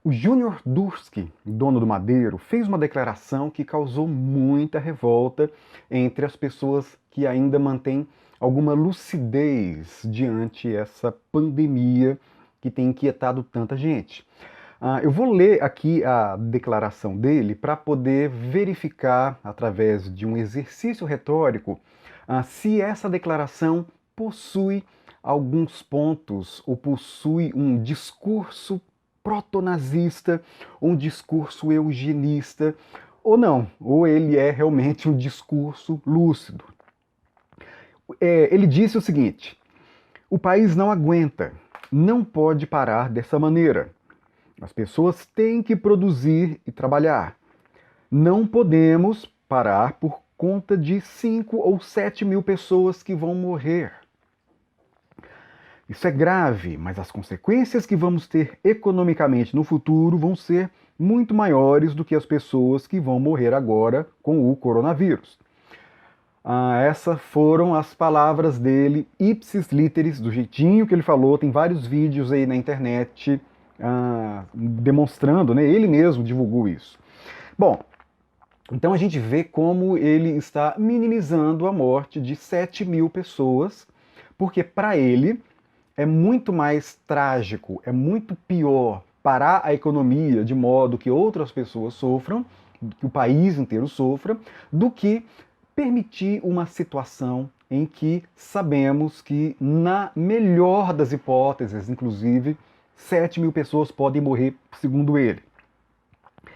O Júnior Durski, dono do Madeiro, fez uma declaração que causou muita revolta entre as pessoas que ainda mantêm alguma lucidez diante essa pandemia que tem inquietado tanta gente. Eu vou ler aqui a declaração dele para poder verificar, através de um exercício retórico, se essa declaração possui alguns pontos ou possui um discurso protonazista, um discurso eugenista, ou não, ou ele é realmente um discurso lúcido. Ele disse o seguinte: o país não aguenta, não pode parar dessa maneira. As pessoas têm que produzir e trabalhar. Não podemos parar por conta de 5 ou 7 mil pessoas que vão morrer. Isso é grave, mas as consequências que vamos ter economicamente no futuro vão ser muito maiores do que as pessoas que vão morrer agora com o coronavírus. Essas foram as palavras dele, ipsis literis, do jeitinho que ele falou. Tem vários vídeos aí na internet demonstrando, né? Ele mesmo divulgou isso. Bom, então a gente vê como ele está minimizando a morte de 7 mil pessoas, porque para ele é muito mais trágico, é muito pior parar a economia de modo que outras pessoas sofram, que o país inteiro sofra, do que permitir uma situação em que sabemos que, na melhor das hipóteses, inclusive, 7 mil pessoas podem morrer, segundo ele.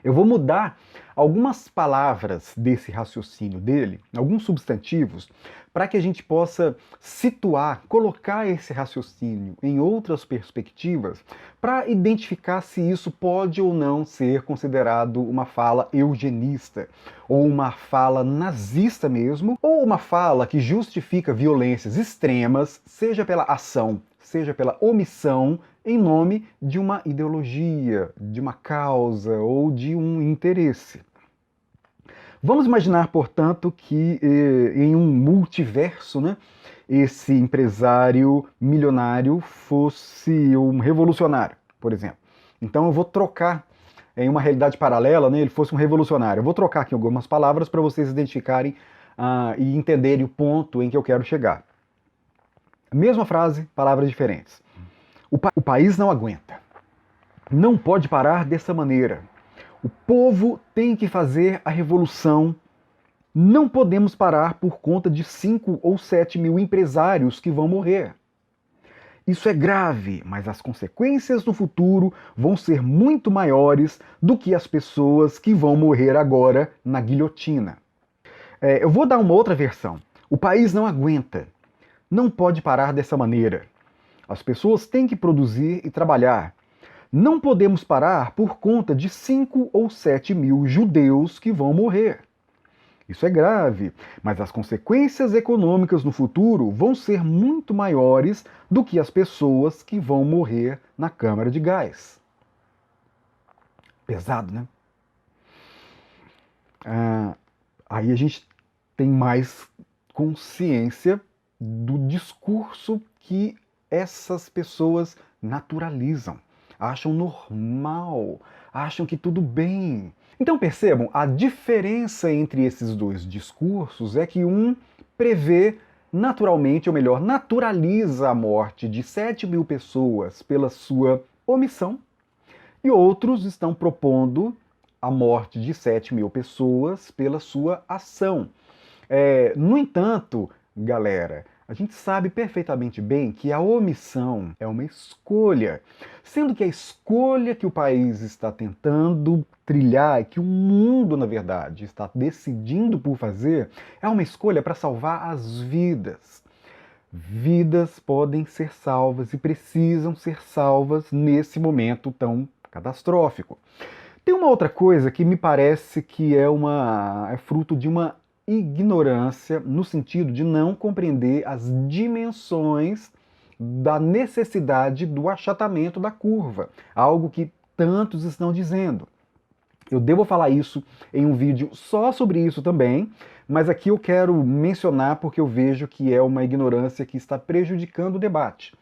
Eu vou mudar algumas palavras desse raciocínio dele, alguns substantivos, para que a gente possa situar, colocar esse raciocínio em outras perspectivas, para identificar se isso pode ou não ser considerado uma fala eugenista, ou uma fala nazista mesmo, ou uma fala que justifica violências extremas, seja pela ação, seja pela omissão, em nome de uma ideologia, de uma causa ou de um interesse. Vamos imaginar, portanto, que em um multiverso, né, esse empresário milionário fosse um revolucionário, por exemplo. Então eu vou trocar em uma realidade paralela, né, ele fosse um revolucionário. Eu vou trocar aqui algumas palavras para vocês identificarem e entenderem o ponto em que eu quero chegar. Mesma frase, palavras diferentes. O país não aguenta. Não pode parar dessa maneira. O povo tem que fazer a revolução. Não podemos parar por conta de 5 ou 7 mil empresários que vão morrer. Isso é grave, mas as consequências no futuro vão ser muito maiores do que as pessoas que vão morrer agora na guilhotina. Eu vou dar uma outra versão. O país não aguenta. Não pode parar dessa maneira. As pessoas têm que produzir e trabalhar. Não podemos parar por conta de 5 ou 7 mil judeus que vão morrer. Isso é grave, mas as consequências econômicas no futuro vão ser muito maiores do que as pessoas que vão morrer na câmara de gás. Pesado, né? Aí a gente tem mais consciência do discurso que essas pessoas naturalizam, acham normal, acham que tudo bem. Então percebam, a diferença entre esses dois discursos é que um prevê naturalmente, ou melhor, naturaliza a morte de 7 mil pessoas pela sua omissão, e outros estão propondo a morte de 7 mil pessoas pela sua ação. No entanto, galera, a gente sabe perfeitamente bem que a omissão é uma escolha, sendo que a escolha que o país está tentando trilhar, que o mundo, na verdade, está decidindo por fazer, é uma escolha para salvar as vidas. Vidas podem ser salvas e precisam ser salvas nesse momento tão catastrófico. Tem uma outra coisa que me parece que é fruto de uma ignorância, no sentido de não compreender as dimensões da necessidade do achatamento da curva, algo que tantos estão dizendo. Eu devo falar isso em um vídeo só sobre isso também, mas aqui eu quero mencionar porque eu vejo que é uma ignorância que está prejudicando o debate.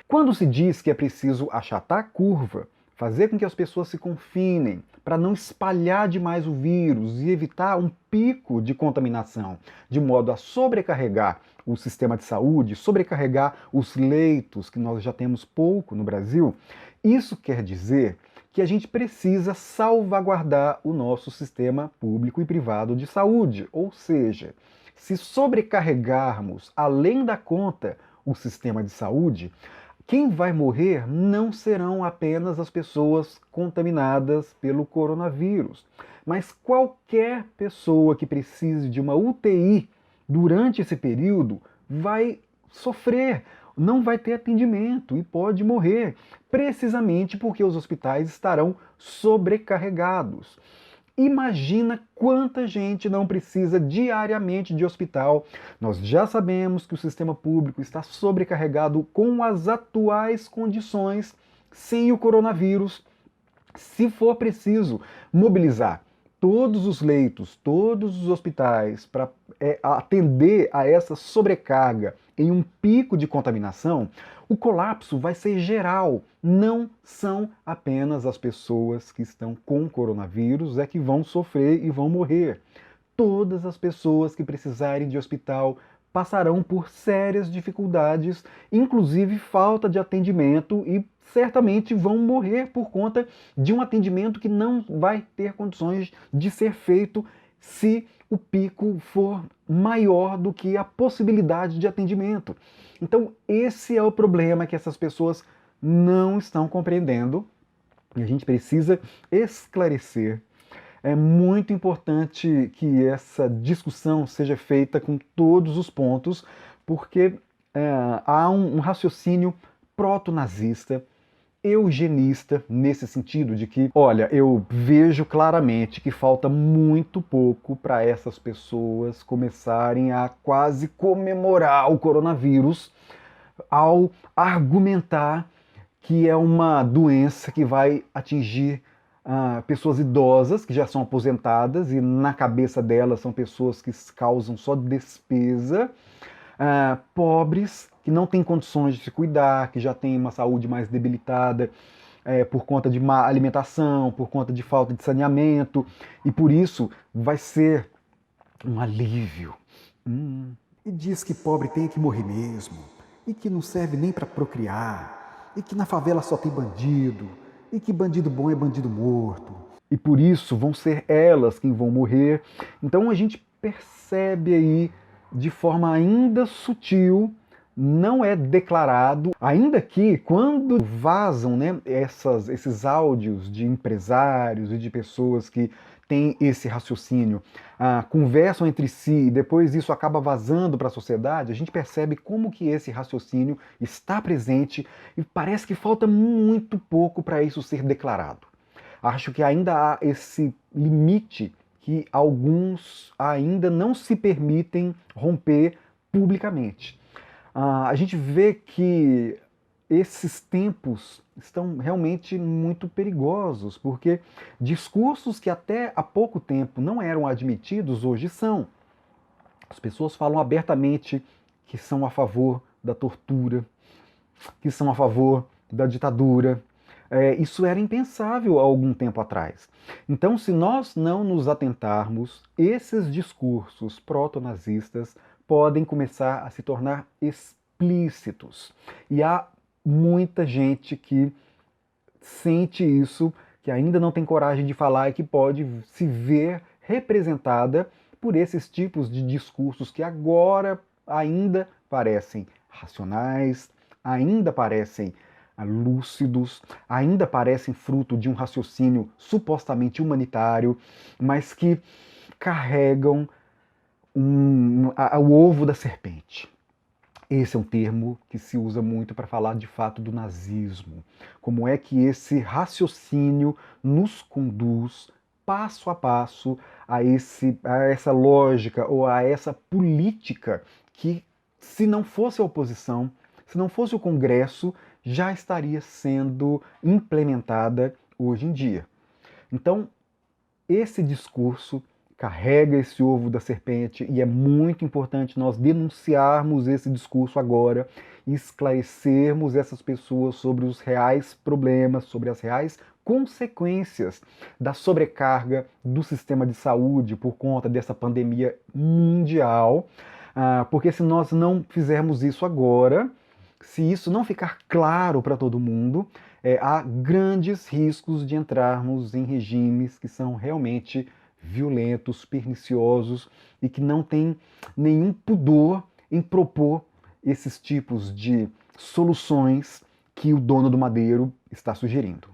Quando se diz que é preciso achatar a curva, fazer com que as pessoas se confinem, para não espalhar demais o vírus e evitar um pico de contaminação, de modo a sobrecarregar o sistema de saúde, sobrecarregar os leitos, que nós já temos pouco no Brasil, isso quer dizer que a gente precisa salvaguardar o nosso sistema público e privado de saúde. Ou seja, se sobrecarregarmos além da conta o sistema de saúde, quem vai morrer não serão apenas as pessoas contaminadas pelo coronavírus, mas qualquer pessoa que precise de uma UTI durante esse período vai sofrer, não vai ter atendimento e pode morrer, precisamente porque os hospitais estarão sobrecarregados. Imagina quanta gente não precisa diariamente de hospital. Nós já sabemos que o sistema público está sobrecarregado com as atuais condições, sem o coronavírus. Se for preciso mobilizar todos os leitos, todos os hospitais para atender a essa sobrecarga em um pico de contaminação, o colapso vai ser geral. Não são apenas as pessoas que estão com coronavírus que vão sofrer e vão morrer. Todas as pessoas que precisarem de hospital passarão por sérias dificuldades, inclusive falta de atendimento, e certamente vão morrer por conta de um atendimento que não vai ter condições de ser feito se o pico for maior do que a possibilidade de atendimento. Então, esse é o problema que essas pessoas não estão compreendendo e a gente precisa esclarecer. É muito importante que essa discussão seja feita com todos os pontos, porque há um raciocínio proto-nazista, eugenista, nesse sentido de que, olha, eu vejo claramente que falta muito pouco para essas pessoas começarem a quase comemorar o coronavírus ao argumentar que é uma doença que vai atingir pessoas idosas que já são aposentadas e na cabeça delas são pessoas que causam só despesa, pobres que não têm condições de se cuidar, que já têm uma saúde mais debilitada por conta de má alimentação, por conta de falta de saneamento, e por isso vai ser um alívio. E diz que pobre tem que morrer mesmo, e que não serve nem para procriar, e que na favela só tem bandido, e que bandido bom é bandido morto. E por isso vão ser elas quem vão morrer. Então a gente percebe aí, de forma ainda sutil, não é declarado, ainda que quando vazam esses áudios de empresários e de pessoas que têm esse raciocínio, conversam entre si e depois isso acaba vazando para a sociedade, a gente percebe como que esse raciocínio está presente e parece que falta muito pouco para isso ser declarado. Acho que ainda há esse limite que alguns ainda não se permitem romper publicamente. A gente vê que esses tempos estão realmente muito perigosos, porque discursos que até há pouco tempo não eram admitidos, hoje são. As pessoas falam abertamente que são a favor da tortura, que são a favor da ditadura. Isso era impensável há algum tempo atrás. Então, se nós não nos atentarmos, esses discursos proto-nazistas podem começar a se tornar explícitos. E há muita gente que sente isso, que ainda não tem coragem de falar e que pode se ver representada por esses tipos de discursos que agora ainda parecem racionais, ainda parecem lúcidos, ainda parecem fruto de um raciocínio supostamente humanitário, mas que carregam o ovo da serpente. Esse é um termo que se usa muito para falar de fato do nazismo. Como é que esse raciocínio nos conduz passo a passo a essa lógica ou a essa política que, se não fosse a oposição, se não fosse o Congresso, já estaria sendo implementada hoje em dia. Então, esse discurso carrega esse ovo da serpente e é muito importante nós denunciarmos esse discurso agora e esclarecermos essas pessoas sobre os reais problemas, sobre as reais consequências da sobrecarga do sistema de saúde por conta dessa pandemia mundial, porque se nós não fizermos isso agora, se isso não ficar claro para todo mundo, há grandes riscos de entrarmos em regimes que são realmente violentos, perniciosos e que não têm nenhum pudor em propor esses tipos de soluções que o dono do Madeiro está sugerindo.